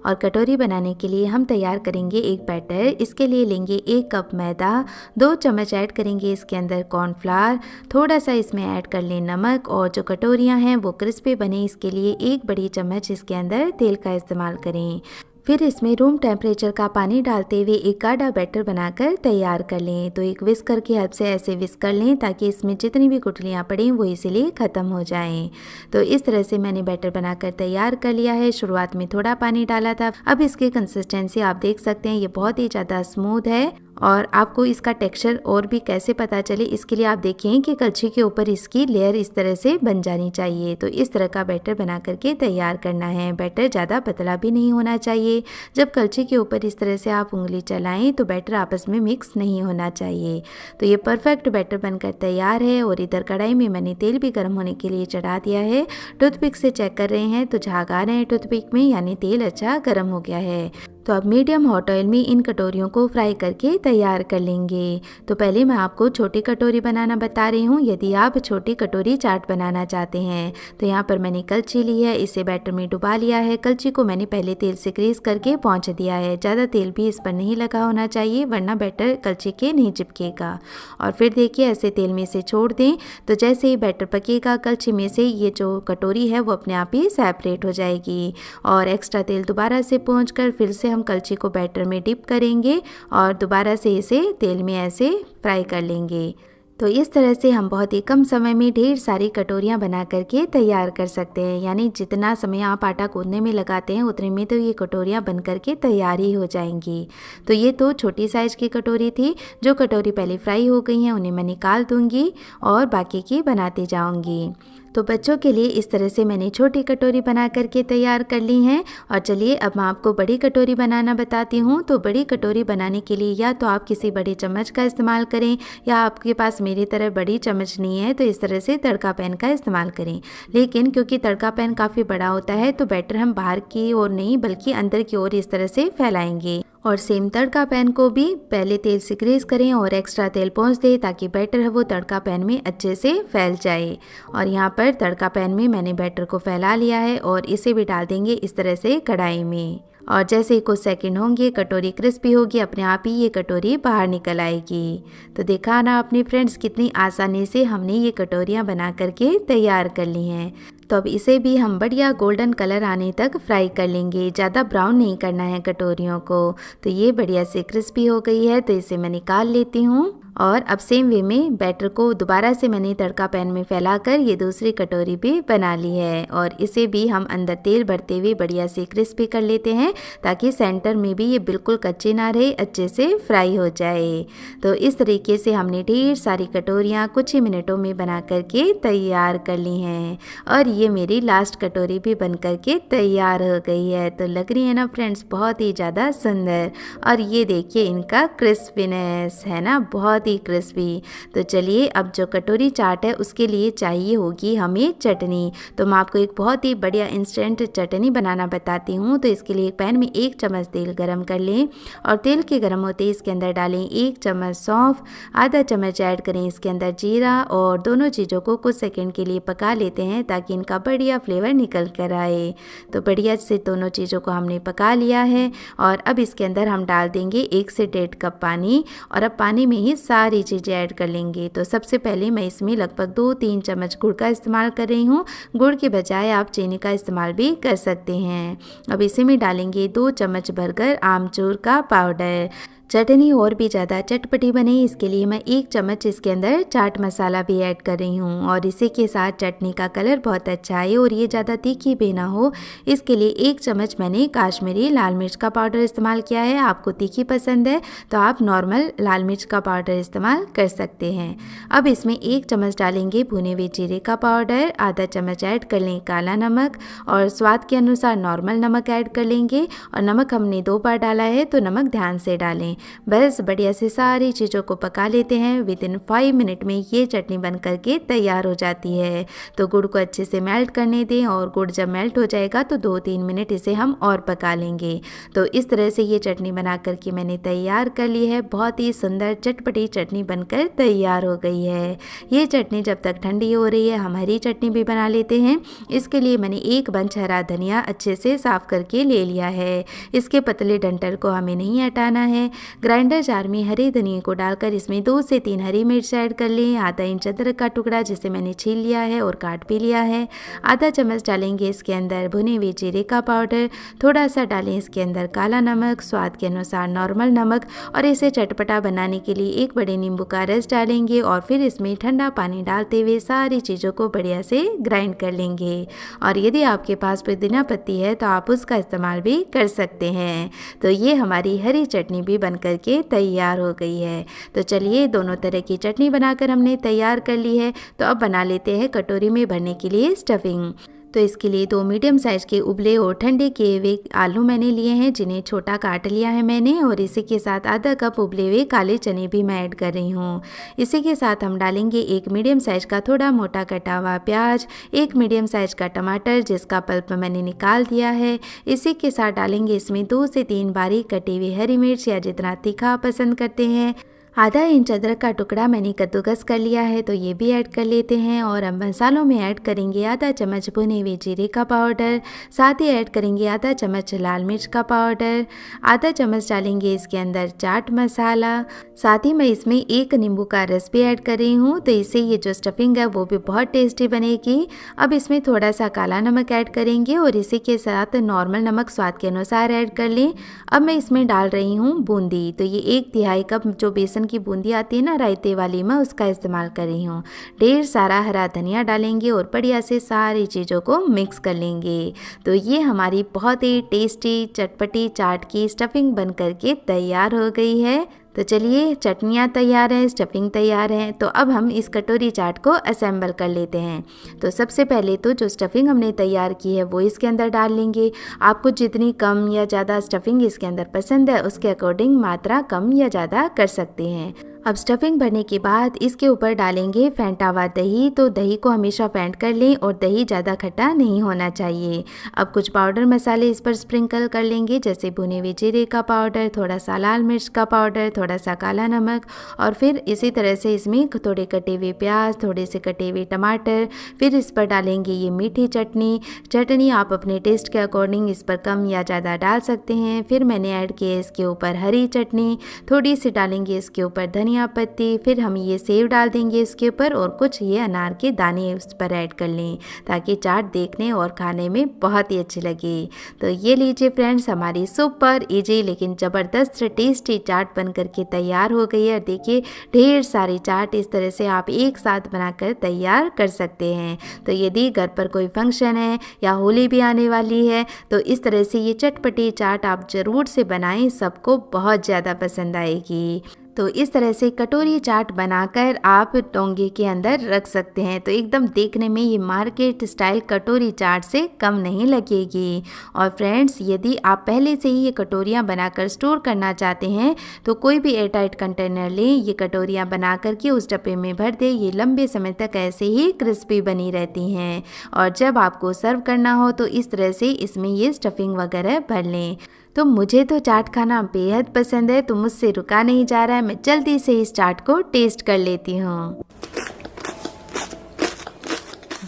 और कटोरी बनाने के लिए हम तैयार करेंगे एक बैटर। इसके लिए लेंगे 1 कप मैदा, 2 चम्मच ऐड करेंगे इसके अंदर कॉर्नफ्लावर, थोड़ा सा इसमें ऐड कर लें नमक, और जो कटोरियाँ हैं वो क्रिस्पी बने इसके लिए 1 बड़ी चम्मच इसके अंदर तेल का इस्तेमाल करें। फिर इसमें रूम टेम्परेचर का पानी डालते हुए एक गाढ़ा बैटर बनाकर तैयार कर लें। तो एक विस्कर की हेल्प से ऐसे विस्क कर लें ताकि इसमें जितनी भी गुठलियाँ पड़ें वो इसीलिए ख़त्म हो जाएं। तो इस तरह से मैंने बैटर बनाकर तैयार कर लिया है। शुरुआत में थोड़ा पानी डाला था, अब इसकी कंसिस्टेंसी आप देख सकते हैं ये बहुत ही ज़्यादा स्मूथ है। और आपको इसका टेक्सचर और भी कैसे पता चले इसके लिए आप देखें कि कलछी के ऊपर इसकी लेयर इस तरह से बन जानी चाहिए। तो इस तरह का बैटर बना करके तैयार करना है। बैटर ज़्यादा पतला भी नहीं होना चाहिए। जब कलछी के ऊपर इस तरह से आप उंगली चलाएं तो बैटर आपस में मिक्स नहीं होना चाहिए। तो ये परफेक्ट बैटर बनकर तैयार है। और इधर कढ़ाई में मैंने तेल भी गर्म होने के लिए चढ़ा दिया है। टूथपिक से चेक कर रहे हैं तो झाग आ रहे हैं टूथपिक में, यानी तेल अच्छा गर्म हो गया है। तो अब मीडियम हॉट ऑयल में इन कटोरियों को फ्राई करके तैयार कर लेंगे। तो पहले मैं आपको छोटी कटोरी बनाना बता रही हूँ। यदि आप छोटी कटोरी चाट बनाना चाहते हैं तो यहाँ पर मैंने कलछी ली है, इसे बैटर में डुबा लिया है। कलछी को मैंने पहले तेल से ग्रीस करके पोंछ दिया है। ज़्यादा तेल भी इस पर नहीं लगा होना चाहिए वरना बैटर कलछी के नहीं चिपकेगा। और फिर देखिए ऐसे तेल में से छोड़ दें तो जैसे ही बैटर पकेगा कलछी में से ये जो कटोरी है वो अपने आप ही सेपरेट हो जाएगी। और एक्स्ट्रा तेल दोबारा से पोंछ कर फिर से हम कलछी को बैटर में डिप करेंगे और दोबारा से इसे तेल में ऐसे फ्राई कर लेंगे। तो इस तरह से हम बहुत ही कम समय में ढेर सारी कटोरियाँ बना करके तैयार कर सकते हैं। यानी जितना समय आप आटा गूंदने में लगाते हैं उतने में तो ये कटोरियाँ बन करके तैयार ही हो जाएंगी। तो ये तो छोटी साइज़ की कटोरी थी। जो कटोरी पहले फ्राई हो गई हैं उन्हें मैं निकाल दूँगी और बाकी की बनाती जाऊँगी। तो बच्चों के लिए इस तरह से मैंने छोटी कटोरी बना करके तैयार कर ली हैं। और चलिए अब मैं आपको बड़ी कटोरी बनाना बताती हूँ। तो बड़ी कटोरी बनाने के लिए या तो आप किसी बड़े चम्मच का इस्तेमाल करें, या आपके पास मेरी तरह बड़ी चम्मच नहीं है तो इस तरह से तड़का पैन का इस्तेमाल करें। लेकिन क्योंकि तड़का पैन काफ़ी बड़ा होता है तो बैटर हम बाहर की ओर नहीं बल्कि अंदर की ओर इस तरह से फैलाएंगे। और सेम तड़का पैन को भी पहले तेल से ग्रीस करें और एक्स्ट्रा तेल पोंछ दें ताकि बैटर है वो तड़का पैन में अच्छे से फैल जाए। और यहाँ पर तड़का पैन में मैंने बैटर को फैला लिया है और इसे भी डाल देंगे इस तरह से कढ़ाई में। और जैसे ही कुछ सेकंड होंगे कटोरी क्रिस्पी होगी, अपने आप ही ये कटोरी बाहर निकल आएगी। तो देखा ना अपने फ्रेंड्स कितनी आसानी से हमने ये कटोरियाँ बना करके तैयार कर ली हैं। तो अब इसे भी हम बढ़िया गोल्डन कलर आने तक फ्राई कर लेंगे। ज़्यादा ब्राउन नहीं करना है कटोरियों को। तो ये बढ़िया से क्रिस्पी हो गई है तो इसे मैं निकाल लेती हूँ। और अब सेम वे में बैटर को दोबारा से मैंने तड़का पैन में फैलाकर ये दूसरी कटोरी भी बना ली है। और इसे भी हम अंदर तेल भरते हुए बढ़िया से क्रिस्पी कर लेते हैं ताकि सेंटर में भी ये बिल्कुल कच्चे ना रहे, अच्छे से फ्राई हो जाए। तो इस तरीके से हमने ढेर सारी कटोरियाँ कुछ ही मिनटों में बना करके तैयार कर ली हैं। और ये मेरी लास्ट कटोरी भी बन करके तैयार हो गई है। तो लग रही है ना फ्रेंड्स बहुत ही ज़्यादा सुंदर। और ये देखिए इनका क्रिस्पीनेस है ना, बहुत ही क्रिस्पी। तो चलिए अब जो कटोरी चाट है उसके लिए चाहिए होगी हमें चटनी। तो मैं आपको एक बहुत ही बढ़िया इंस्टेंट चटनी बनाना बताती हूँ। तो इसके लिए एक पैन में 1 चम्मच तेल गरम कर लें और तेल के गरम होते ही इसके अंदर डालें 1 चम्मच सौंफ, आधा चम्मच ऐड करें इसके अंदर जीरा, और दोनों चीज़ों को कुछ सेकंड के लिए पका लेते हैं ताकि इनका बढ़िया फ्लेवर निकल कर आए। तो बढ़िया से दोनों चीज़ों को हमने पका लिया है। और अब इसके अंदर हम डाल देंगे 1 से 1.5 कप पानी। और अब पानी में ही सारी चीज़ें ऐड कर लेंगे। तो सबसे पहले मैं इसमें लगभग 2-3 चम्मच गुड़ का इस्तेमाल कर रही हूँ। गुड़ के बजाय आप चीनी का इस्तेमाल भी कर सकते हैं। अब इसे में डालेंगे 2 चम्मच भरकर आमचूर का पाउडर। चटनी और भी ज़्यादा चटपटी बने इसके लिए मैं 1 चम्मच इसके अंदर चाट मसाला भी ऐड कर रही हूँ। और इसी के साथ चटनी का कलर बहुत अच्छा आए और ये ज़्यादा तीखी भी ना हो इसके लिए 1 चम्मच मैंने काश्मीरी लाल मिर्च का पाउडर इस्तेमाल किया है। आपको तीखी पसंद है तो आप नॉर्मल लाल मिर्च का पाउडर इस्तेमाल कर सकते हैं। अब इसमें 1 चम्मच डालेंगे भुने हुए जीरे का पाउडर, आधा चम्मच ऐड कर लें काला नमक, और स्वाद के अनुसार नॉर्मल नमक ऐड कर लेंगे। और नमक हमने 2 बार डाला है तो नमक ध्यान से डालें। बस बढ़िया से सारी चीज़ों को पका लेते हैं। विदिन 5 मिनट में ये चटनी बन करके तैयार हो जाती है। तो गुड़ को अच्छे से मेल्ट करने दें और गुड़ जब मेल्ट हो जाएगा तो 2-3 मिनट इसे हम और पका लेंगे। तो इस तरह से ये चटनी बना करके मैंने तैयार कर ली है। बहुत ही सुंदर चटपटी चटनी बनकर तैयार हो गई है। ये चटनी जब तक ठंडी हो रही है हम हरी चटनी भी बना लेते हैं। इसके लिए मैंने एक बंच हरा धनिया अच्छे से साफ करके ले लिया है। इसके पतले डंठल को हमें नहीं हटाना है। ग्राइंडर जार में हरे धनिया को डालकर इसमें 2 से 3 हरी मिर्च ऐड कर लें। आधा इंच अदरक का टुकड़ा जिसे मैंने छील लिया है और काट भी लिया है। आधा चम्मच डालेंगे इसके अंदर भुने हुए जीरे का पाउडर। थोड़ा सा डालें इसके अंदर काला नमक, स्वाद के अनुसार नॉर्मल नमक और इसे चटपटा बनाने के लिए 1 बड़े नींबू का रस डालेंगे और फिर इसमें ठंडा पानी डालते हुए सारी चीज़ों को बढ़िया से ग्राइंड कर लेंगे। और यदि आपके पास पुदीना पत्ती है तो आप उसका इस्तेमाल भी कर सकते हैं। तो ये हमारी हरी चटनी भी बन करके तैयार हो गई है। तो चलिए दोनों तरह की चटनी बनाकर हमने तैयार कर ली है। तो अब बना लेते हैं कटोरी में भरने के लिए स्टफिंग। तो इसके लिए 2 मीडियम साइज़ के उबले और ठंडे किए हुए आलू मैंने लिए हैं, जिन्हें छोटा काट लिया है मैंने। और इसी के साथ आधा कप उबले हुए काले चने भी मैं ऐड कर रही हूँ। इसी के साथ हम डालेंगे 1 मीडियम साइज़ का थोड़ा मोटा कटा हुआ प्याज, 1 मीडियम साइज़ का टमाटर जिसका पल्प मैंने निकाल दिया है। इसी के साथ डालेंगे इसमें 2 से 3 बारीक कटी हुई हरी मिर्च या जितना तीखा पसंद करते हैं। आधा इंच अदरक का टुकड़ा मैंने कद्दूकस कर लिया है, तो ये भी ऐड कर लेते हैं। और अब मसालों में ऐड करेंगे आधा चम्मच भुने हुए जीरे का पाउडर, साथ ही ऐड करेंगे आधा चम्मच लाल मिर्च का पाउडर, आधा चम्मच डालेंगे इसके अंदर चाट मसाला। साथ ही मैं इसमें 1 नींबू का रस भी ऐड कर रही हूँ, तो इससे ये जो स्टफिंग है वो भी बहुत टेस्टी बनेगी। अब इसमें थोड़ा सा काला नमक ऐड करेंगे और इसी के साथ नॉर्मल नमक स्वाद के अनुसार ऐड कर लें। अब मैं इसमें डाल रही हूँ बूंदी, तो ये 1/3 कप जो बेसन की बूंदी आती है ना रायते वाली, मैं उसका इस्तेमाल कर रही हूँ। ढेर सारा हरा धनिया डालेंगे और बढ़िया से सारी चीज़ों को मिक्स कर लेंगे। तो ये हमारी बहुत ही टेस्टी चटपटी चाट की स्टफिंग बन करके तैयार हो गई है। तो चलिए चटनियाँ तैयार हैं, स्टफिंग तैयार है, तो अब हम इस कटोरी चाट को असेंबल कर लेते हैं। तो सबसे पहले तो जो स्टफिंग हमने तैयार की है वो इसके अंदर डाल लेंगे। आपको जितनी कम या ज़्यादा स्टफिंग इसके अंदर पसंद है उसके अकॉर्डिंग मात्रा कम या ज़्यादा कर सकते हैं। अब स्टफिंग भरने के बाद इसके ऊपर डालेंगे फेंटा हुआ दही। तो दही को हमेशा फेंट कर लें और दही ज़्यादा खट्टा नहीं होना चाहिए। अब कुछ पाउडर मसाले इस पर स्प्रिंकल कर लेंगे, जैसे भुने हुए जीरे का पाउडर, थोड़ा सा लाल मिर्च का पाउडर, थोड़ा सा काला नमक और फिर इसी तरह से इसमें थोड़े कटे हुए प्याज, थोड़े से कटे हुए टमाटर। फिर इस पर डालेंगे ये मीठी चटनी आप अपने टेस्ट के अकॉर्डिंग इस पर कम या ज़्यादा डाल सकते हैं। फिर मैंने ऐड किया इसके ऊपर हरी चटनी, थोड़ी सी डालेंगे इसके ऊपर धनिया पत्ती। फिर हम ये सेव डाल देंगे इसके ऊपर और कुछ ये अनार के दाने उस पर ऐड कर लें, ताकि चाट देखने और खाने में बहुत ही अच्छी लगे। तो ये लीजिए फ्रेंड्स, हमारी सुपर इजी लेकिन ज़बरदस्त टेस्टी चाट बन करके तैयार हो गई है। देखिए ढेर सारी चाट इस तरह से आप एक साथ बनाकर तैयार कर सकते हैं। तो यदि घर पर कोई फंक्शन है या होली भी आने वाली है तो इस तरह से ये चटपटी चाट आप ज़रूर से बनाएं, सबको बहुत ज़्यादा पसंद आएगी। तो इस तरह से कटोरी चाट बनाकर आप डोंगे के अंदर रख सकते हैं। तो एकदम देखने में ये मार्केट स्टाइल कटोरी चाट से कम नहीं लगेगी। और फ्रेंड्स, यदि आप पहले से ही ये कटोरियाँ बनाकर स्टोर करना चाहते हैं तो कोई भी एयरटाइट कंटेनर लें, ये कटोरियाँ बना करके उस डब्बे में भर दें। ये लंबे समय तक ऐसे ही क्रिस्पी बनी रहती हैं। और जब आपको सर्व करना हो तो इस तरह से इसमें ये स्टफिंग वगैरह भर लें। तो मुझे तो चाट खाना बेहद पसंद है, तो मुझसे रुका नहीं जा रहा है। मैं जल्दी से इस चाट को टेस्ट कर लेती हूँ।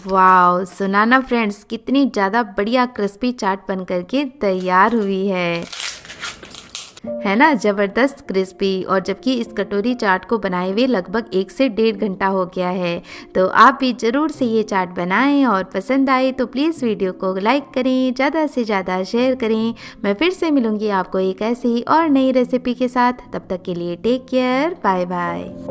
वाओ, सुना ना फ्रेंड्स, कितनी ज़्यादा बढ़िया क्रिस्पी चाट बन करके तैयार हुई है ना, ज़बरदस्त क्रिस्पी। और जबकि इस कटोरी चाट को बनाए हुए लगभग 1 से 1.5 घंटा हो गया है। तो आप भी ज़रूर से ये चाट बनाएं और पसंद आए तो प्लीज़ वीडियो को लाइक करें, ज़्यादा से ज़्यादा शेयर करें। मैं फिर से मिलूँगी आपको एक ऐसी ही और नई रेसिपी के साथ। तब तक के लिए टेक केयर, बाय बाय।